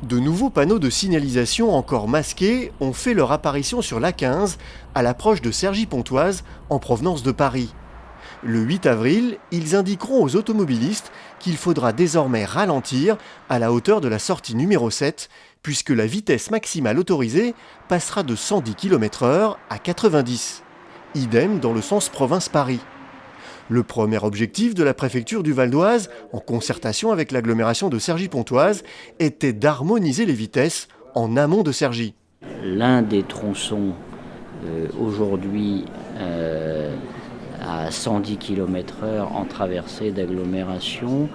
De nouveaux panneaux de signalisation encore masqués ont fait leur apparition sur l'A15 à l'approche de Cergy-Pontoise en provenance de Paris. Le 8 avril, ils indiqueront aux automobilistes qu'il faudra désormais ralentir à la hauteur de la sortie numéro 7 puisque la vitesse maximale autorisée passera de 110 km/h à 90. Idem dans le sens province-Paris. Le premier objectif de la préfecture du Val d'Oise, en concertation avec l'agglomération de Cergy-Pontoise, était d'harmoniser les vitesses en amont de Cergy. L'un des tronçons aujourd'hui à 110 km/h en traversée d'agglomération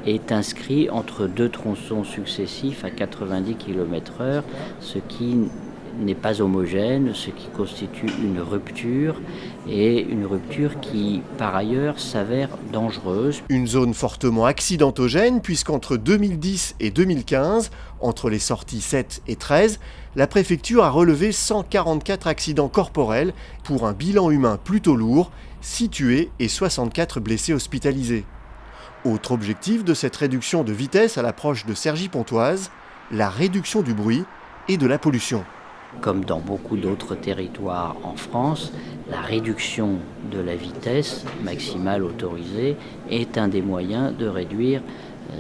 est inscrit entre deux tronçons successifs à 90 km/h, ce qui n'est pas homogène, ce qui constitue une rupture, et une rupture qui, par ailleurs, s'avère dangereuse. Une zone fortement accidentogène, puisqu'entre 2010 et 2015, entre les sorties 7 et 13, la préfecture a relevé 144 accidents corporels pour un bilan humain plutôt lourd, 6 tués et 64 blessés hospitalisés. Autre objectif de cette réduction de vitesse à l'approche de Cergy-Pontoise, la réduction du bruit et de la pollution. Comme dans beaucoup d'autres territoires en France, la réduction de la vitesse maximale autorisée est un des moyens de réduire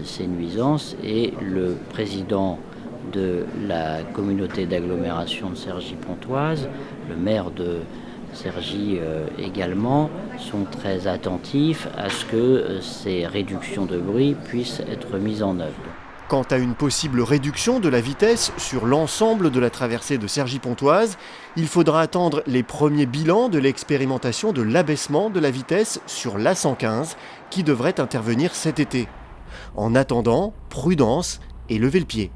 ces nuisances, et le président de la communauté d'agglomération de Cergy-Pontoise, le maire de Cergy également, sont très attentifs à ce que ces réductions de bruit puissent être mises en œuvre. Quant à une possible réduction de la vitesse sur l'ensemble de la traversée de Cergy-Pontoise, il faudra attendre les premiers bilans de l'expérimentation de l'abaissement de la vitesse sur l'A115 qui devrait intervenir cet été. En attendant, prudence et levez le pied.